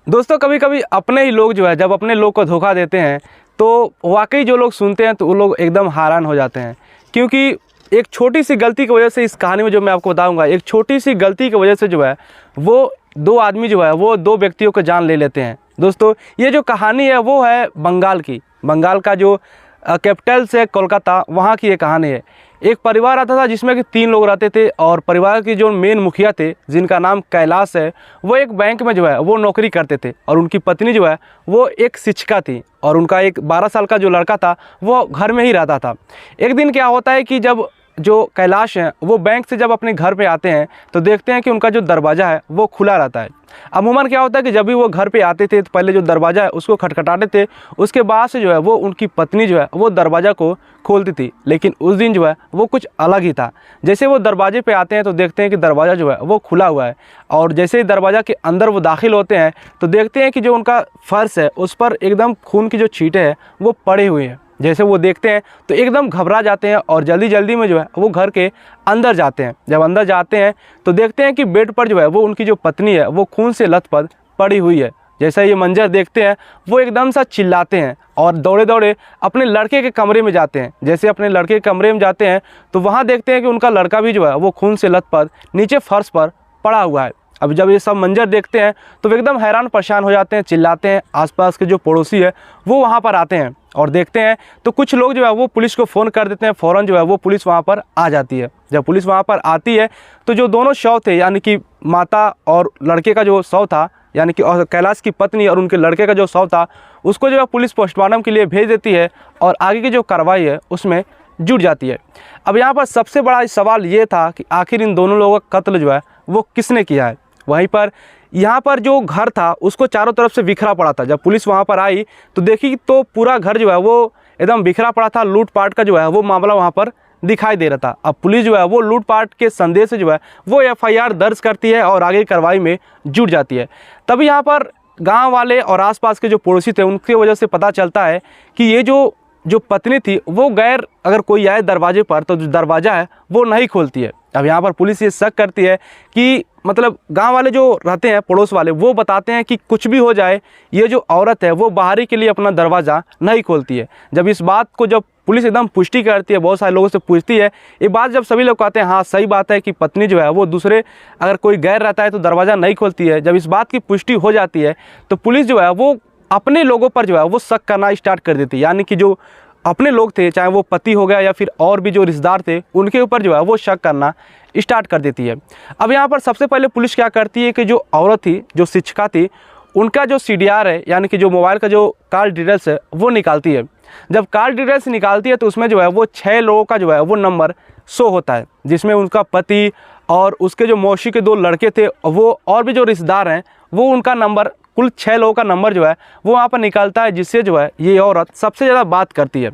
दोस्तों कभी कभी अपने ही लोग जो है जब अपने लोग को धोखा देते हैं तो वाकई जो लोग सुनते हैं तो वो लोग एकदम हैरान हो जाते हैं, क्योंकि एक छोटी सी गलती की वजह से इस कहानी में जो मैं आपको बताऊंगा, एक छोटी सी गलती की वजह से जो है वो दो आदमी जो है वो दो व्यक्तियों को जान ले लेते हैं। दोस्तों ये जो कहानी है वो है बंगाल की। बंगाल का जो कैपिटल से कोलकाता, वहाँ की ये कहानी है। एक परिवार आता था जिसमें कि 3 लोग रहते थे और परिवार के जो मेन मुखिया थे जिनका नाम कैलाश है, वो एक बैंक में जो है वो नौकरी करते थे और उनकी पत्नी जो है वो एक शिक्षिका थी और उनका एक 12 साल का जो लड़का था वो घर में ही रहता था। एक दिन क्या होता है कि जब जो कैलाश हैं वो बैंक से जब अपने घर पे आते हैं तो देखते हैं कि उनका जो दरवाज़ा है वो खुला रहता है। अमूमन क्या होता है कि जब भी वो घर पे आते थे तो पहले जो दरवाज़ा है उसको खटखटाते थे, उसके बाद से जो है वो उनकी पत्नी जो है वो दरवाज़ा को खोलती थी। लेकिन उस दिन जो है वो कुछ अलग ही था। जैसे वो दरवाजे पे आते हैं तो देखते हैं कि दरवाज़ा जो है वो खुला हुआ है और जैसे ही दरवाज़ा के अंदर वो दाखिल होते हैं तो देखते हैं कि जो उनका फर्श है उस पर एकदम खून की जो छींटे हैं वो पड़े हुए हैं। जैसे वो देखते हैं तो एकदम घबरा जाते हैं और जल्दी जल्दी में जो है वो घर के अंदर जाते हैं। जब अंदर जाते हैं तो देखते हैं कि बेड पर जो है वो उनकी जो पत्नी है वो खून से लथपथ पड़ी हुई है। जैसा ये मंजर देखते हैं वो एकदम सा चिल्लाते हैं और दौड़े दौड़े अपने लड़के के कमरे में जाते हैं। जैसे अपने लड़के के कमरे में जाते हैं तो वहाँ देखते हैं कि उनका लड़का भी जो है वो खून से लथपथ नीचे फर्श पर पड़ा हुआ है। अब जब ये सब मंजर देखते हैं तो वे एकदम हैरान परेशान हो जाते हैं, चिल्लाते हैं। आसपास के जो पड़ोसी है वो वहाँ पर आते हैं और देखते हैं तो कुछ लोग जो है वो पुलिस को फ़ोन कर देते हैं। फ़ौरन जो है वो पुलिस वहाँ पर आ जाती है। जब पुलिस वहाँ पर आती है तो जो दोनों शव थे, यानी कि माता और लड़के का जो शव था, यानी कि कैलाश की पत्नी और उनके लड़के का जो शव था, उसको जो है पुलिस पोस्टमार्टम के लिए भेज देती है और आगे की जो कार्रवाई है उसमें जुट जाती है। अब यहाँ पर सबसे बड़ा सवाल ये था कि आखिर इन दोनों लोगों का कत्ल जो है वो किसने किया है। वहीं पर यहाँ पर जो घर था उसको चारों तरफ से बिखरा पड़ा था। जब पुलिस वहाँ पर आई तो देखी तो पूरा घर जो है वो एकदम बिखरा पड़ा था। लूटपाट का जो है वो मामला वहाँ पर दिखाई दे रहा था। अब पुलिस जो है वो लूटपाट के संदेह से जो है वो FIR दर्ज करती है और आगे कार्रवाई में जुट जाती है। तभी यहाँ पर गाँव वाले और आसपास के जो पड़ोसी थे उनकी वजह से पता चलता है कि ये जो पत्नी थी वो गैर अगर कोई आए दरवाजे पर तो जो दरवाज़ा है वो नहीं खोलती है। अब यहाँ पर पुलिस ये शक करती है कि मतलब गांव वाले जो रहते हैं पड़ोस वाले वो बताते हैं कि कुछ भी हो जाए ये जो औरत है वो बाहरी के लिए अपना दरवाज़ा नहीं खोलती है। जब इस बात को जब पुलिस एकदम पुष्टि करती है, बहुत सारे लोगों से पूछती है ये बात, जब सभी लोग कहते हैं हाँ सही बात है कि पत्नी जो है वो दूसरे अगर कोई गैर रहता है तो दरवाज़ा नहीं खोलती है, जब इस बात की पुष्टि हो जाती है तो पुलिस जो है वो अपने लोगों पर जो है वो शक करना स्टार्ट कर देती है। यानी कि जो अपने लोग थे, चाहे वो पति हो गया या फिर और भी जो रिश्तेदार थे, उनके ऊपर जो है वो शक करना स्टार्ट कर देती है। अब यहाँ पर सबसे पहले पुलिस क्या करती है कि जो औरत थी, जो शिक्षिका थी, उनका जो CDR है यानी कि जो मोबाइल का जो कॉल डिटेल्स है वो निकालती है। जब कॉल डिटेल्स निकालती है तो उसमें जो है वो 6 लोगों का जो है वो नंबर शो होता है, जिसमें उनका पति और उसके जो मौसी के 2 लड़के थे वो और भी जो रिश्तेदार हैं वो उनका नंबर, कुल 6 लोगों का नंबर जो है वो वहाँ पर निकलता है, जिससे जो है ये औरत सबसे ज़्यादा बात करती है।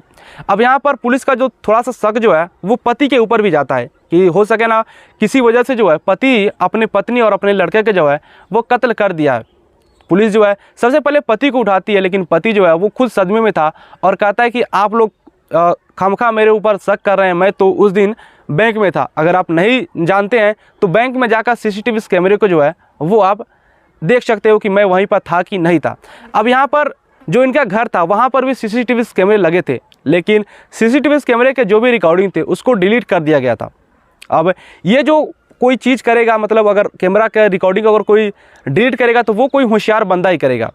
अब यहाँ पर पुलिस का जो थोड़ा सा शक जो है वो पति के ऊपर भी जाता है कि हो सके ना किसी वजह से जो है पति अपने पत्नी और अपने लड़के के जो है वो कत्ल कर दिया है। पुलिस जो है सबसे पहले पति को उठाती है, लेकिन पति जो है वो खुद सदमे में था और कहता है कि आप लोग खामखा मेरे ऊपर शक कर रहे हैं, मैं तो उस दिन बैंक में था। अगर आप नहीं जानते हैं तो बैंक में जाकर CCTV कैमरे को जो है वो आप देख सकते हो कि मैं वहीं पर था कि नहीं था। अब यहाँ पर जो इनका घर था वहाँ पर भी CCTV कैमरे लगे थे, लेकिन CCTV कैमरे के जो भी रिकॉर्डिंग थे उसको डिलीट कर दिया गया था। अब ये जो कोई चीज़ करेगा, मतलब अगर कैमरा का रिकॉर्डिंग अगर कोई डिलीट करेगा तो वो कोई होशियार बंदा ही करेगा।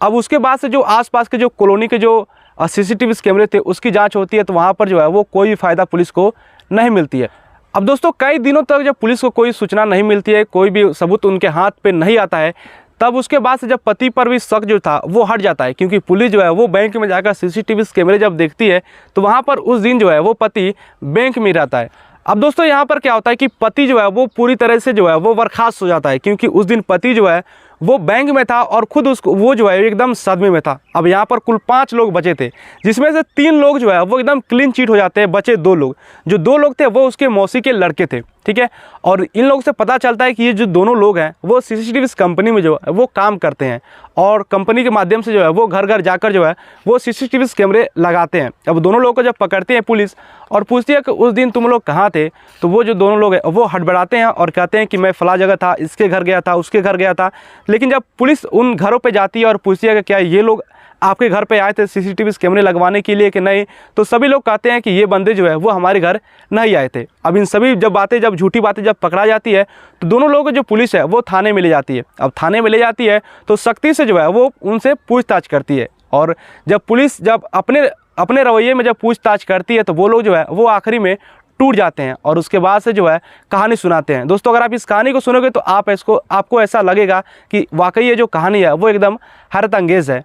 अब उसके बाद से जो आसपास के जो कॉलोनी के जो CCTV कैमरे थे उसकी जाँच होती है तो वहाँ पर जो है वो कोई फ़ायदा पुलिस को नहीं मिलती है। अब दोस्तों कई दिनों तक जब पुलिस को कोई सूचना नहीं मिलती है, कोई भी सबूत उनके हाथ पे नहीं आता है, तब उसके बाद से जब पति पर भी शक जो था वो हट जाता है, क्योंकि पुलिस जो है वो बैंक में जाकर CCTV कैमरे जब देखती है तो वहाँ पर उस दिन जो है वो पति बैंक में रहता है। अब दोस्तों यहाँ पर क्या होता है कि पति जो है वो पूरी तरह से जो है वो बर्खास्त हो जाता है, क्योंकि उस दिन पति जो है वो बैंक में था और खुद उसको वो जो है एकदम सदमे में था। अब यहाँ पर कुल 5 लोग बचे थे, जिसमें से 3 लोग जो है वो एकदम क्लीन चिट हो जाते हैं, बचे 2 लोग। जो 2 लोग थे वो उसके मौसी के लड़के थे। ठीक है। और इन लोगों से पता चलता है कि ये जो दोनों लोग हैं वो सीसीटीवी इस कंपनी में जो है वो काम करते हैं और कंपनी के माध्यम से जो है वो घर घर जाकर जो है वो सीसीटीवी कैमरे लगाते हैं। अब दोनों लोगों को जब पकड़ते हैं पुलिस और पूछती है कि उस दिन तुम लोग कहाँ थे, तो वो जो दोनों लोग हैं वो हड़बड़ाते हैं और कहते हैं कि मैं फला जगह था, इसके घर गया था, उसके घर गया था। लेकिन जब पुलिस उन घरों पर जाती है और पूछती है कि क्या ये लोग आपके घर पे आए थे सीसीटीवी कैमरे लगवाने के लिए कि नहीं, तो सभी लोग कहते हैं कि ये बंदे जो है वो हमारे घर नहीं आए थे। अब इन सभी जब झूठी बातें जब पकड़ा जाती है तो दोनों लोगों की जो पुलिस है वो थाने में ले जाती है। अब थाने में ले जाती है तो सख्ती से जो है वो उनसे पूछताछ करती है और जब पुलिस जब अपने रवैये में जब पूछताछ करती है तो वो लोग जो है वो आखिरी में टूट जाते हैं और उसके बाद से जो है कहानी सुनाते हैं। दोस्तों, अगर आप इस कहानी को सुनोगे तो आपको ऐसा लगेगा कि वाकई ये जो कहानी है वो एकदम हैरत अंगेज़ है।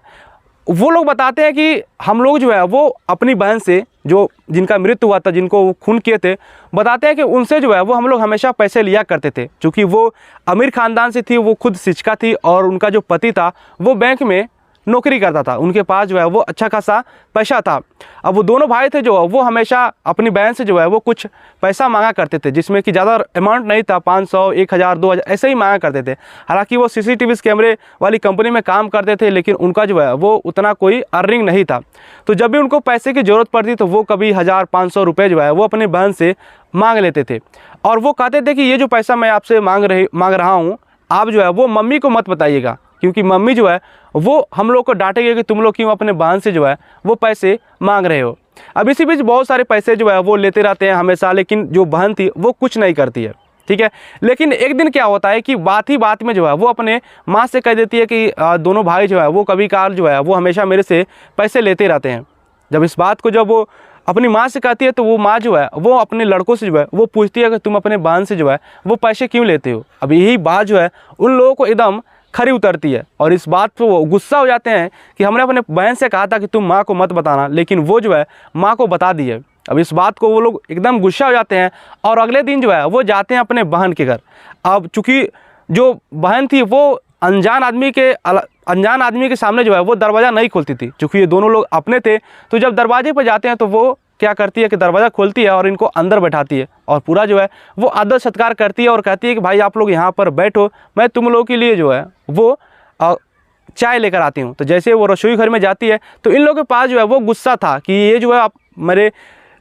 वो लोग बताते हैं कि हम लोग जो है वो अपनी बहन से, जो जिनका मृत्यु हुआ था, जिनको वो खून किए थे, बताते हैं कि उनसे जो है वो हम लोग हमेशा पैसे लिया करते थे। चूँकि वो अमीर ख़ानदान से थी, वो खुद शिक्षिका थी और उनका जो पति था वो बैंक में नौकरी करता था, उनके पास जो है वो अच्छा खासा पैसा था। अब वो दोनों भाई थे जो वो हमेशा अपनी बहन से जो है वो कुछ पैसा मांगा करते थे, जिसमें कि ज़्यादा अमाउंट नहीं था, 500, 1000, 2000 ऐसे ही मांगा करते थे। हालांकि वो सीसीटीवी कैमरे वाली कंपनी में काम करते थे, लेकिन उनका जो है वो उतना कोई अर्निंग नहीं था। तो जब भी उनको पैसे की ज़रूरत पड़ती तो वो कभी 1000-500 रुपये जो है वो अपनी बहन से मांग लेते थे और वो कहते थे कि ये जो पैसा मैं आपसे मांग रहा हूँ, आप जो है वो मम्मी को मत बताइएगा, क्योंकि मम्मी जो है वो हम लोग को डांटेगी कि तुम लोग क्यों अपने बहन से जो है वो पैसे मांग रहे हो। अब इसी बीच बहुत सारे पैसे जो है वो लेते रहते हैं हमेशा, लेकिन जो बहन थी वो कुछ नहीं करती है, ठीक है। लेकिन एक दिन क्या होता है कि बात ही बात में जो है वो अपने माँ से कह देती है कि दोनों भाई जो है वो कभी काल जो है वो हमेशा मेरे से पैसे लेते रहते हैं। जब इस बात को जब वो अपनी माँ से कहती है तो वो माँ जो है वो अपने लड़कों से जो है वो पूछती है कि तुम अपने बहन से जो है वो पैसे क्यों लेते हो। अब यही बात जो है उन लोगों को एकदम खरी उतरती है और इस बात पे वो गुस्सा हो जाते हैं कि हमने अपने बहन से कहा था कि तुम माँ को मत बताना, लेकिन वो जो है माँ को बता दी है। अब इस बात को वो लोग एकदम गुस्सा हो जाते हैं और अगले दिन जो है वो जाते हैं अपने बहन के घर। अब चूँकि जो बहन थी वो अनजान आदमी के सामने जो है वो दरवाज़ा नहीं खोलती थी। चूँकि ये दोनों लोग अपने थे, तो जब दरवाजे पर जाते हैं तो वो क्या करती है कि दरवाज़ा खोलती है और इनको अंदर बैठाती है और पूरा जो है वो आदर सत्कार करती है और कहती है कि भाई आप लोग यहाँ पर बैठो, मैं तुम लोगों के लिए जो है वो चाय लेकर आती हूँ। तो जैसे वो रसोई घर में जाती है तो इन लोगों के पास जो है वो गुस्सा था कि ये जो है आप मेरे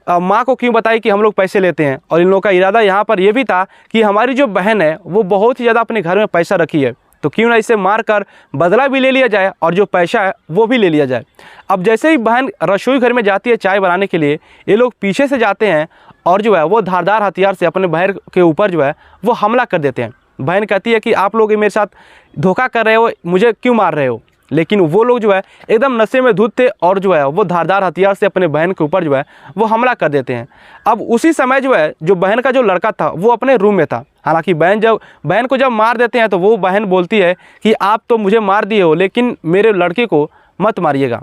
माँ को क्यों बताई कि हम लोग पैसे लेते हैं। और इन लोगों का इरादा यहाँ पर यह भी था कि हमारी जो बहन है वो बहुत ही ज़्यादा अपने घर में पैसा रखी है, तो क्यों ना इसे मार कर बदला भी ले लिया जाए और जो पैसा है वो भी ले लिया जाए। अब जैसे ही बहन रसोई घर में जाती है चाय बनाने के लिए, ये लोग पीछे से जाते हैं और जो है वो धारदार हथियार से अपने बहन के ऊपर जो है वो हमला कर देते हैं। बहन कहती है कि आप लोग मेरे साथ धोखा कर रहे हो, मुझे क्यों मार रहे हो। लेकिन वो लोग जो है एकदम नशे में धुत थे और जो है वो धारदार हथियार से अपने बहन के ऊपर जो है वो हमला कर देते हैं। अब उसी समय जो है जो बहन का जो लड़का था वो अपने रूम में था। हालांकि बहन को जब मार देते हैं तो वो बहन बोलती है कि आप तो मुझे मार दिए हो, लेकिन मेरे लड़के को मत मारिएगा।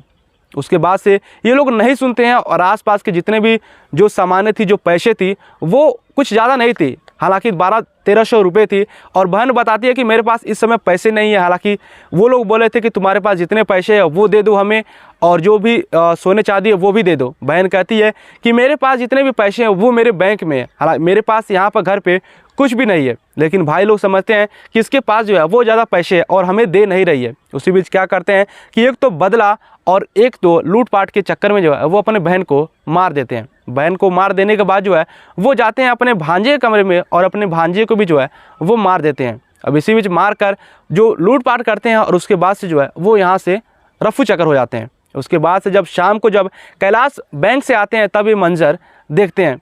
उसके बाद से ये लोग नहीं सुनते हैं और आसपास के जितने भी जो सामानें थी, जो पैसे थी, वो कुछ ज़्यादा नहीं थी। हालांकि 1200-1300 रुपये थी और बहन बताती है कि मेरे पास इस समय पैसे नहीं है। हालांकि वो लोग बोले थे कि तुम्हारे पास जितने पैसे हैं वो दे दो हमें और जो भी सोने चांदी है वो भी दे दो। बहन कहती है कि मेरे पास जितने भी पैसे हैं वो मेरे बैंक में है, हालांकि मेरे पास यहाँ पर घर पे कुछ भी नहीं है। लेकिन भाई लोग समझते हैं कि इसके पास जो है वो ज़्यादा पैसे है और हमें दे नहीं रही है। उसी बीच क्या करते हैं कि एक तो बदला और एक तो लूटपाट के चक्कर में जो है वो अपने बहन को मार देते हैं। बहन को मार देने के बाद जो है वो जाते हैं अपने भांजे के कमरे में और अपने भांजे को भी जो है वो मार देते हैं। अब इसी बीच मार कर जो लूटपाट करते हैं और उसके बाद से जो है वो यहाँ से रफू चक्कर हो जाते हैं। उसके बाद से जब शाम को जब कैलाश बैंक से आते हैं तब ये मंजर देखते हैं।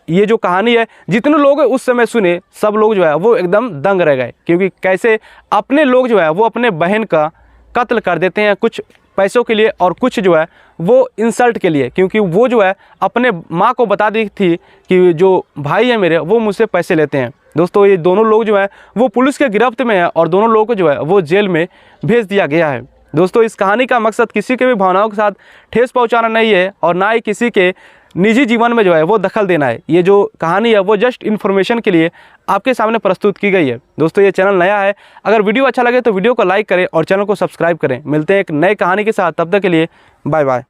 ये जो कहानी है जितने लोग उस समय सुने सब लोग जो है वो एकदम दंग रह गए, क्योंकि कैसे अपने लोग जो है वो अपने बहन का कत्ल कर देते हैं कुछ पैसों के लिए और कुछ जो है वो इंसल्ट के लिए, क्योंकि वो जो है अपने माँ को बता दी थी कि जो भाई है मेरे वो मुझसे पैसे लेते हैं। दोस्तों, ये दोनों लोग जो है वो पुलिस के गिरफ्त में है और दोनों लोगों को जो है वो जेल में भेज दिया गया है। दोस्तों, इस कहानी का मकसद किसी के भी भावनाओं के साथ ठेस पहुंचाना नहीं है और ना ही किसी के निजी जीवन में जो है वो दखल देना है। ये जो कहानी है वो जस्ट इन्फॉर्मेशन के लिए आपके सामने प्रस्तुत की गई है। दोस्तों, ये चैनल नया है, अगर वीडियो अच्छा लगे तो वीडियो को लाइक करें और चैनल को सब्सक्राइब करें। मिलते हैं एक नई कहानी के साथ, तब तक के लिए बाय बाय।